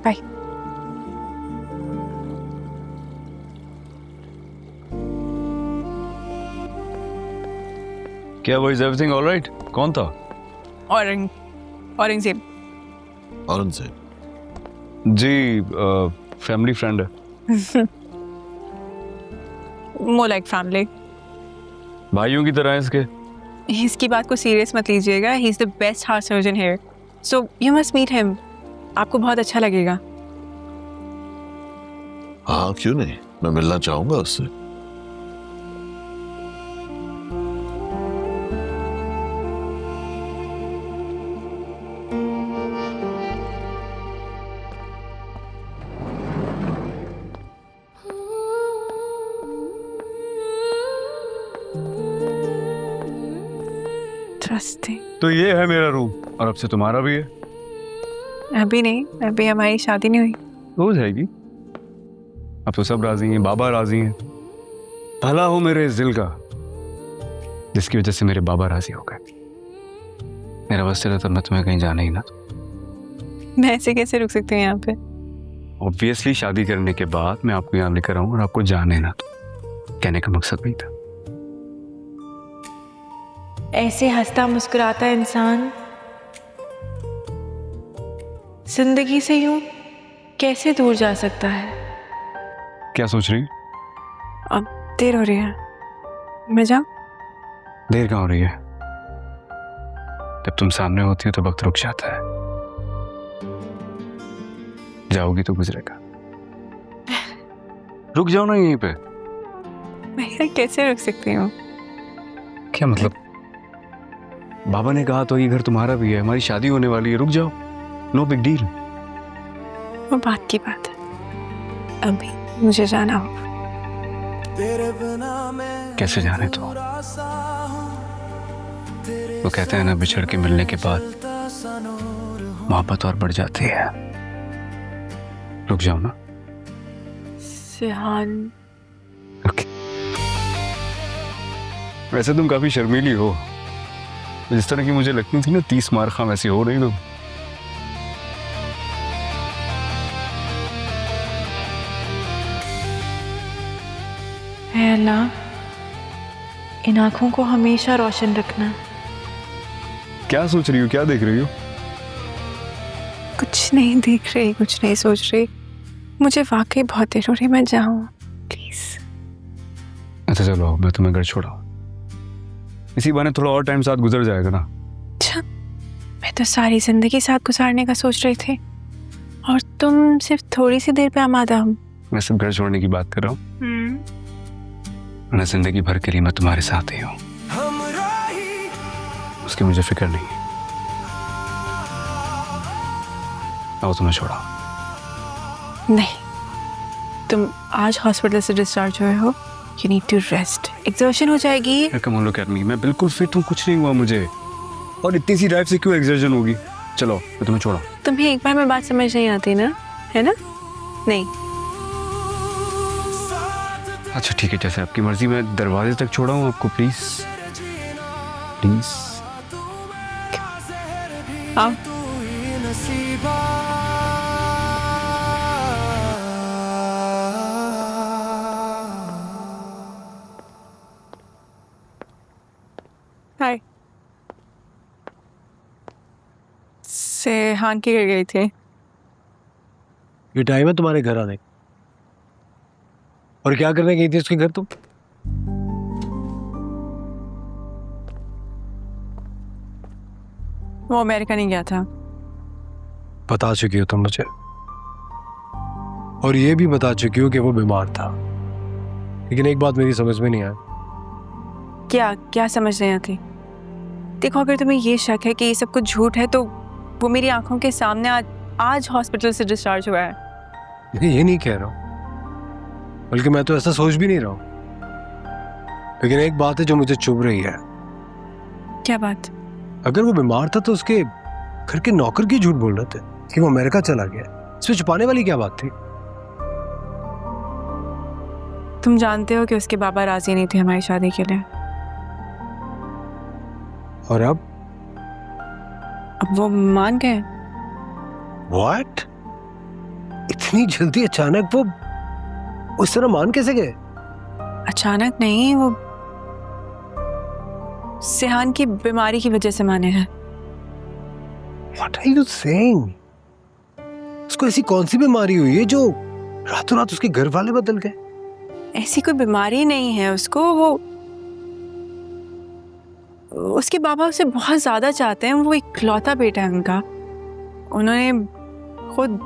Bye. क्या वो is everything alright? कौन था? औरंगजेब। औरंगजेब जी, फैमिली फ्रेंड है। More like family. भाइयों की तरह है इसके। इसकी बात को सीरियस मत लीजिएगा, he is the best heart surgeon here, so you must meet him, आपको बहुत अच्छा लगेगा। हाँ, क्यों नहीं, मैं मिलना चाहूंगा उससे। ट्रस्टिंग। तो ये है मेरा रूम और अब से तुम्हारा भी है। अभी नहीं, अभी हमारी शादी नहीं हुई। हो जाएगी। अब तो सब राजी हैं, बाबा राजी हैं। भला हो मेरे इस दिल का जिसकी वजह से मेरे बाबा राजी हो गए। मेरा बस चला तब मैं तुम्हें कहीं जाना ही ना। मैं ऐसे कैसे रुक सकती हूँ यहाँ पे? ऑब्वियसली शादी करने के बाद मैं आपको यहाँ लेकर आऊँ और आपको जाने ना तो कहने का मकसद नहीं था। ऐसे हंसता मुस्कुराता इंसान जिंदगी से यूं कैसे दूर जा सकता है? क्या सोच रही? अब देर हो रही है, मैं जाऊं? देर कहाँ हो रही है? जब तुम सामने होती हो तो वक्त रुक जाता है। जाओगी तो गुजरेगा। रुक जाओ ना यहीं पे। मैं यहाँ कैसे रुक सकती हूँ? क्या मतलब? बाबा ने कहा तो ये घर तुम्हारा भी है, हमारी शादी होने वाली है, रुक जाओ, नो बिग डील। वो बात की बात है, अभी मुझे जाना होगा। कैसे जाने तो? वो कहते हैं ना, बिछड़ के मिलने के बाद मोहब्बत और बढ़ जाती है। रुक जाओ ना। Sheehan, okay. वैसे तुम काफी शर्मीली हो, जिस तरह की मुझे लगती थी ना 30 मार खां, वैसी हो रही तुम। है अल्लाह, इन आंखों को हमेशा रोशन रखना। क्या सोच रही हो, क्या देख रही हो? कुछ नहीं देख रही, कुछ नहीं सोच रही, मुझे वाकई बहुत देर हो रही, मैं जाऊं प्लीज? अच्छा चलो, मैं तुम्हें घर छोड़ाऊं। इसी बहाने थोड़ा और टाइम साथ गुजर जाएगा ना। अच्छा, मैं तो सारी जिंदगी साथ गुजारने का सोच रही थी और तुम सिर्फ थोड़ी सी देर पे आमादा हो। मैं सिर्फ घर छोड़ने की बात कर रहा हूँ, वरना जिंदगी भर के लिए मैं तुम्हारे साथ ही हूँ, उसकी मुझे फिक्र नहीं है। आओ तुम्हें छोड़ा। नहीं, तुम आज हॉस्पिटल से डिस्चार्ज हुए हो, you need to rest, exertion हो जाएगी। Come on look at me, मैं बिल्कुल फिट हूँ, कुछ नहीं हुआ मुझे, और इतनी सी ड्राइव से क्यों एक्सर्शन होगी? चलो मैं तुम्हें छोड़ा। तुम्हें एक बार में बात समझ नहीं आती ना, है ना? नहीं। अच्छा ठीक है, जैसे आपकी मर्जी, मैं दरवाजे तक छोड़ा हूँ आपको, प्लीज प्लीज। आओ। हाय। सेहान की घर गई थी। ये टाइम है तुम्हारे घर आने का? और क्या करने गई थी उसके घर तुम? वो अमेरिका नहीं गया था। बता चुकी हो तुम मुझे, और ये भी बता चुकी हो कि वो बीमार था, लेकिन एक बात मेरी समझ में नहीं आई। क्या क्या समझ नहीं आती? देखो, अगर तुम्हें ये शक है कि ये सब कुछ झूठ है तो वो मेरी आंखों के सामने आज हॉस्पिटल से डिस्चार्ज हुआ है। मैं ये नहीं कह रहा हूँ, बल्कि मैं तो ऐसा सोच भी नहीं रहा हूँ, लेकिन एक बात है जो मुझे चुभ रही है। क्या बात? अगर वो बीमार था तो उसके घर के नौकर की झूठ बोल रहे थे कि वो अमेरिका चला गया, इसमें छुपाने वाली क्या बात थी? तुम जानते हो कि उसके बाबा राजी नहीं थे हमारी शादी के लिए, और अब वो मान गए। व्हाट? इतनी जल्दी अचानक वो उस तरह मान कैसे गए? अचानक नहीं, वो सिहान की बीमारी की वजह से माने हैं। What are you saying? उसको ऐसी कौन सी बीमारी हुई है जो रातों रात उसके घर वाले बदल गए? ऐसी कोई बीमारी नहीं है उसको, वो उसके बाबा उसे बहुत ज्यादा चाहते हैं, वो इकलौता बेटा है उनका। उन्होंने खुद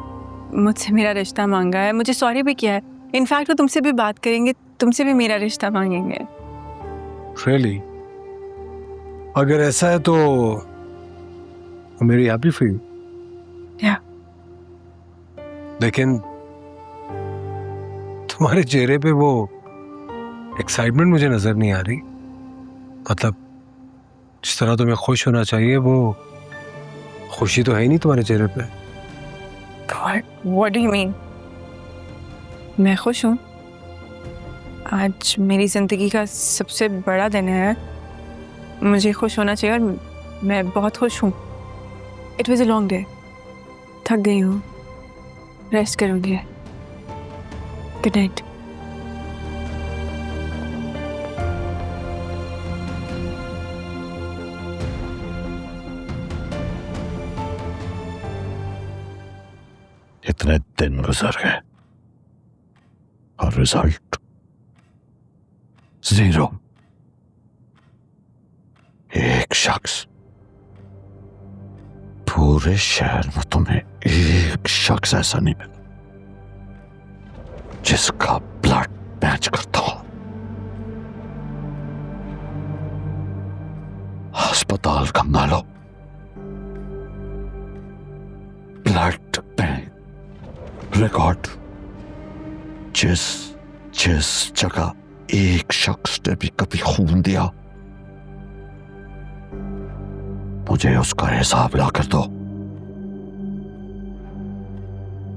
मुझसे मेरा रिश्ता मांगा है, मुझे सॉरी भी किया है। इनफैक्ट वो तुमसे भी बात करेंगे, तुमसे भी मेरा रिश्ता मांगेंगे। Really? अगर ऐसा है तो मेरी हैप्पी फॉर यू। Yeah. लेकिन तुम्हारे चेहरे पे वो एक्साइटमेंट मुझे नजर नहीं आ रही। मतलब जिस तरह तुम्हें खुश होना चाहिए वो खुशी तो है ही नहीं तुम्हारे चेहरे पे। What do you mean? मैं खुश हूँ। आज मेरी जिंदगी का सबसे बड़ा दिन है, मुझे खुश होना चाहिए और मैं बहुत खुश हूँ। It was a long day. थक गई हूँ, रेस्ट करूँगी। Good night. इतने दिन गुजर गए और रिजल्ट जीरो। एक शख्स, पूरे शहर में तुम्हें एक शख्स ऐसा नहीं मिला जिसका ब्लड मैच करता हो। अस्पताल खंगालो, ब्लड बैंक रिकॉर्ड, जिस जगह एक शख्स ने भी कभी खून दिया, मुझे उसका हिसाब ला कर दो।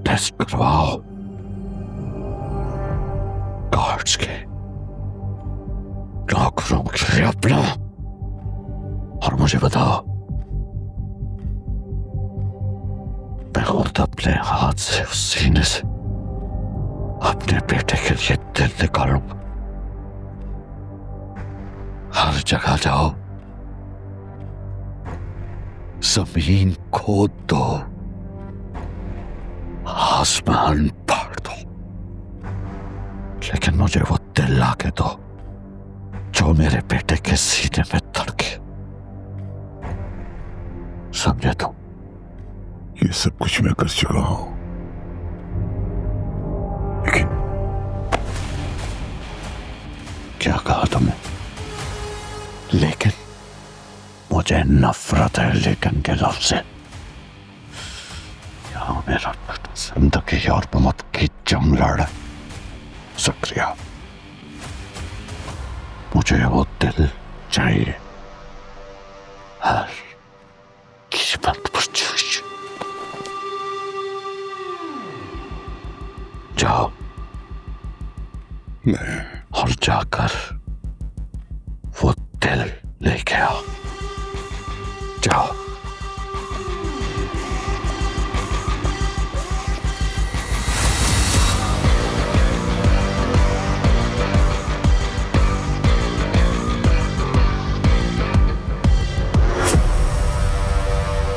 टेस्ट करवाओ गार्ड्स के, नौकरों के अपना, और मुझे बताओ, मैं खुद अपने हाथ से उस सीने से अपने बेटे के लिए दिल निकालूंगा। हर जगह जाओ, जमीन खोद दो, आसमान फाड़ दो, लेकिन मुझे वो दिल ला के दो जो मेरे बेटे के सीने में धड़के। समझे तुम? ये सब कुछ मैं कर चुका हूं, लेकिन क्या कहा तुमने? लेकिन मुझे नफरत है लेकिन के लफ्ज़ से। यहाँ मेरा बेटा जिंदगी और मौत की जंग लड़ रहा है। शुक्रिया, मुझे वो दिल चाहिए हर कीमत पर चाहिए। जाओ मैं और जाकर वो दिल लेके आओ।